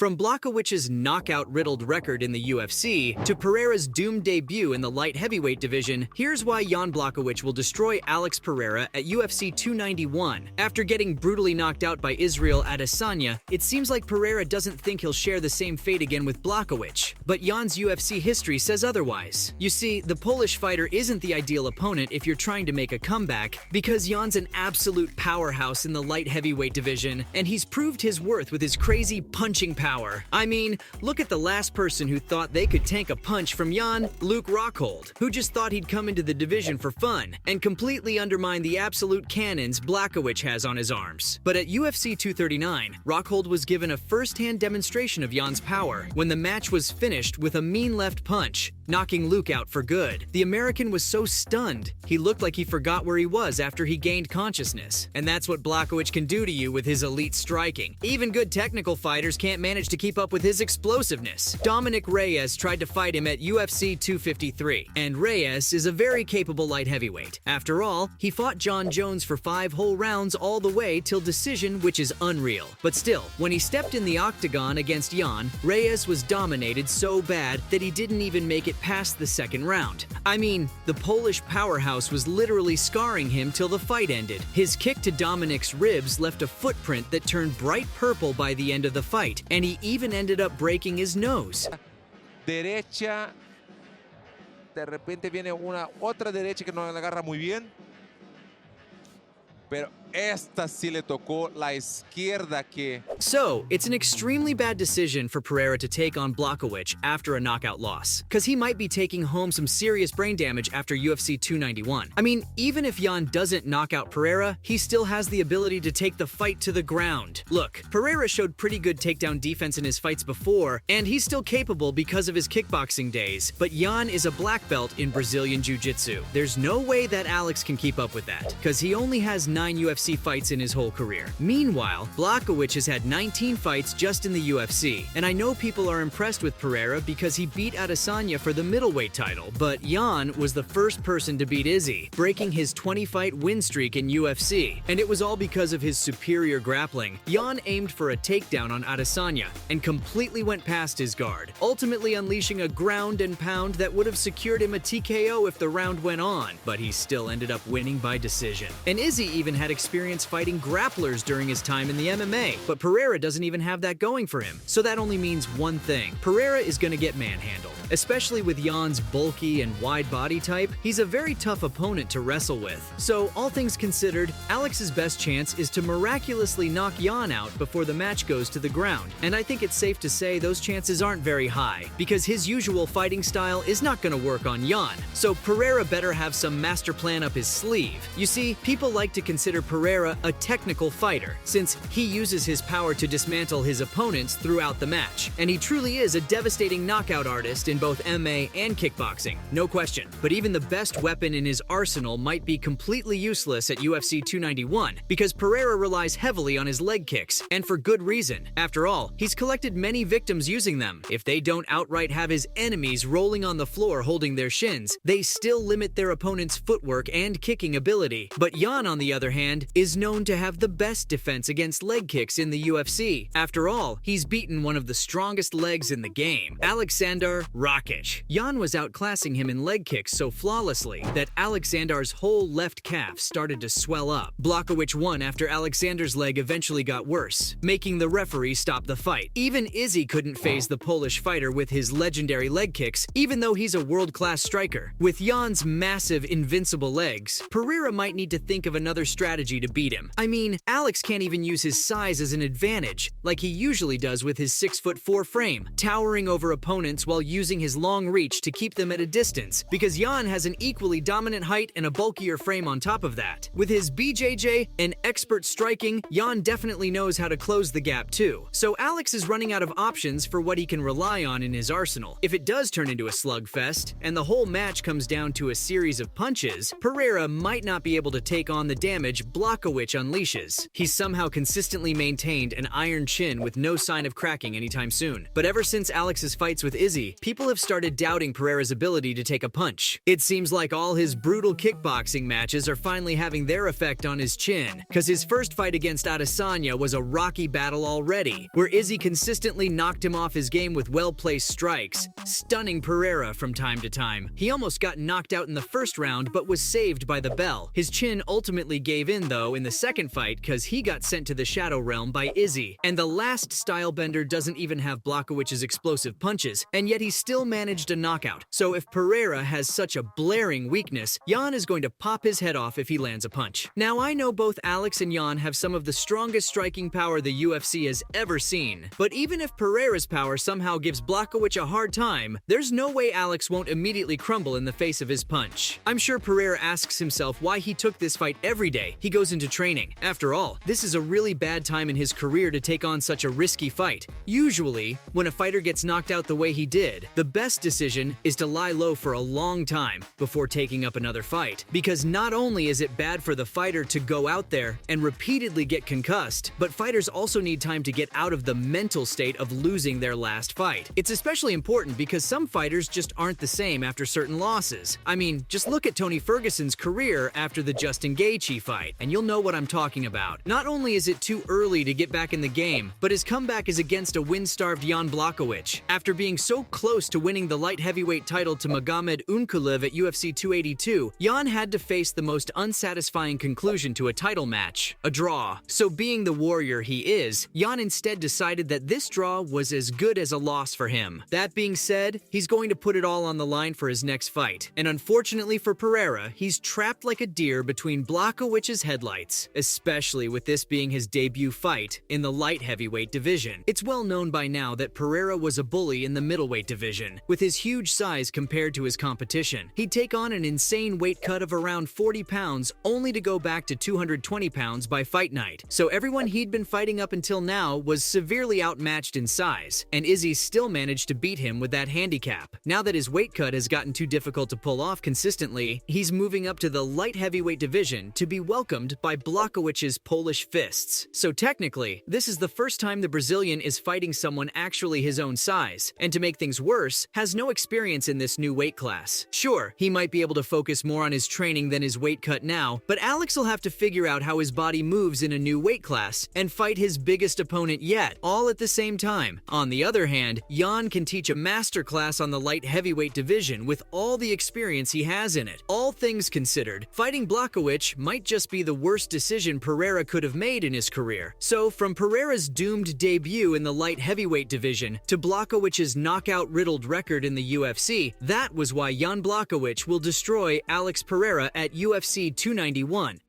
From Blachowicz's knockout-riddled record in the UFC to Pereira's doomed debut in the light heavyweight division, here's why Jan Blachowicz will destroy Alex Pereira at UFC 291. After getting brutally knocked out by Israel Adesanya, it seems like Pereira doesn't think he'll share the same fate again with Blachowicz. But Jan's UFC history says otherwise. You see, the Polish fighter isn't the ideal opponent if you're trying to make a comeback, because Jan's an absolute powerhouse in the light heavyweight division, and he's proved his worth with his crazy punching power. I mean, look at the last person who thought they could tank a punch from Jan, Luke Rockhold, who just thought he'd come into the division for fun and completely undermine the absolute cannons Blachowicz has on his arms. But at UFC 239, Rockhold was given a first-hand demonstration of Jan's power when the match was finished with a mean left punch, knocking Luke out for good. The American was so stunned, he looked like he forgot where he was after he gained consciousness. And that's what Blachowicz can do to you with his elite striking. Even good technical fighters can't manage to keep up with his explosiveness. Dominic Reyes tried to fight him at UFC 253, and Reyes is a very capable light heavyweight. After all, he fought John Jones for 5 whole rounds all the way till decision, which is unreal. But still, when he stepped in the octagon against Jan, Reyes was dominated so bad that he didn't even make it past the second round. I mean, the Polish powerhouse was literally scarring him till the fight ended. His kick to Dominic's ribs left a footprint that turned bright purple by the end of the fight, and he even ended up breaking his nose. Derecha, de repente viene otra derecha que no la agarra muy bien, pero esta sí le tocó la izquierda que... So, it's an extremely bad decision for Pereira to take on Blachowicz after a knockout loss, because he might be taking home some serious brain damage after UFC 291. I mean, even if Jan doesn't knock out Pereira, he still has the ability to take the fight to the ground. Look, Pereira showed pretty good takedown defense in his fights before, and he's still capable because of his kickboxing days, but Jan is a black belt in Brazilian Jiu-Jitsu. There's no way that Alex can keep up with that, because he only has 9 UFC fights in his whole career. Meanwhile, Blachowicz has had 19 fights just in the UFC, and I know people are impressed with Pereira because he beat Adesanya for the middleweight title, but Jan was the first person to beat Izzy, breaking his 20-fight win streak in UFC, and it was all because of his superior grappling. Jan aimed for a takedown on Adesanya and completely went past his guard, ultimately unleashing a ground and pound that would have secured him a TKO if the round went on, but he still ended up winning by decision. And Izzy even had experience fighting grapplers during his time in the MMA, but Pereira doesn't even have that going for him. So that only means one thing: Pereira is going to get manhandled. Especially with Jan's bulky and wide body type, he's a very tough opponent to wrestle with. So all things considered, Alex's best chance is to miraculously knock Jan out before the match goes to the ground. And I think it's safe to say those chances aren't very high, because his usual fighting style is not going to work on Jan. So Pereira better have some master plan up his sleeve. You see, people like to consider Pereira a technical fighter, since he uses his power to dismantle his opponents throughout the match. And he truly is a devastating knockout artist in both MMA and kickboxing, no question. But even the best weapon in his arsenal might be completely useless at UFC 291, because Pereira relies heavily on his leg kicks, and for good reason. After all, he's collected many victims using them. If they don't outright have his enemies rolling on the floor holding their shins, they still limit their opponent's footwork and kicking ability. But Jan, on the other hand, is known to have the best defense against leg kicks in the UFC. After all, he's beaten one of the strongest legs in the game, Alexander Rakic. Jan was outclassing him in leg kicks so flawlessly that Alexander's whole left calf started to swell up. Blachowicz won after Alexander's leg eventually got worse, making the referee stop the fight. Even Izzy couldn't faze the Polish fighter with his legendary leg kicks, even though he's a world-class striker. With Jan's massive, invincible legs, Pereira might need to think of another strategy to beat him. I mean, Alex can't even use his size as an advantage, like he usually does with his 6'4" frame, towering over opponents while using his long reach to keep them at a distance, because Jan has an equally dominant height and a bulkier frame on top of that. With his BJJ and expert striking, Jan definitely knows how to close the gap too. So Alex is running out of options for what he can rely on in his arsenal. If it does turn into a slugfest, and the whole match comes down to a series of punches, Pereira might not be able to take on the damage Blachowicz unleashes. He's somehow consistently maintained an iron chin with no sign of cracking anytime soon. But ever since Alex's fights with Izzy, people have started doubting Pereira's ability to take a punch. It seems like all his brutal kickboxing matches are finally having their effect on his chin, cause his first fight against Adesanya was a rocky battle already, where Izzy consistently knocked him off his game with well-placed strikes, stunning Pereira from time to time. He almost got knocked out in the first round but was saved by the bell. His chin ultimately gave in though in the second fight cause he got sent to the Shadow Realm by Izzy. And the last stylebender doesn't even have Blachowicz's explosive punches, and yet he still managed a knockout. So if Pereira has such a blaring weakness, Jan is going to pop his head off if he lands a punch. Now I know both Alex and Jan have some of the strongest striking power the UFC has ever seen, but even if Pereira's power somehow gives Blachowicz a hard time, there's no way Alex won't immediately crumble in the face of his punch. I'm sure Pereira asks himself why he took this fight every day he goes into training. After all, this is a really bad time in his career to take on such a risky fight. Usually, when a fighter gets knocked out the way he did, the best decision is to lie low for a long time before taking up another fight. Because not only is it bad for the fighter to go out there and repeatedly get concussed, but fighters also need time to get out of the mental state of losing their last fight. It's especially important because some fighters just aren't the same after certain losses. I mean, just look at Tony Ferguson's career after the Justin Gaethje fight, and you'll know what I'm talking about. Not only is it too early to get back in the game, but his comeback is against a win-starved Jan Blachowicz. After being so close to winning the light heavyweight title to Magomed Ankalaev at UFC 282, Jan had to face the most unsatisfying conclusion to a title match, a draw. So being the warrior he is, Jan instead decided that this draw was as good as a loss for him. That being said, he's going to put it all on the line for his next fight. And unfortunately for Pereira, he's trapped like a deer between Blachowicz's headlights, especially with this being his debut fight in the light heavyweight division. It's well known by now that Pereira was a bully in the middleweight division. With his huge size compared to his competition, he'd take on an insane weight cut of around 40 pounds only to go back to 220 pounds by fight night. So everyone he'd been fighting up until now was severely outmatched in size, and Izzy still managed to beat him with that handicap. Now that his weight cut has gotten too difficult to pull off consistently, he's moving up to the light heavyweight division to be welcomed by Blachowicz's Polish fists. So technically, this is the first time the Brazilian is fighting someone actually his own size, and to make things worse, has no experience in this new weight class. Sure, he might be able to focus more on his training than his weight cut now, but Alex will have to figure out how his body moves in a new weight class and fight his biggest opponent yet, all at the same time. On the other hand, Jan can teach a masterclass on the light heavyweight division with all the experience he has in it. All things considered, fighting Blachowicz might just be the worst decision Pereira could have made in his career. So from Pereira's doomed debut in the light heavyweight division to Blachowicz's knockout-riddled record in the UFC, that was why Jan Blachowicz will destroy Alex Pereira at UFC 291.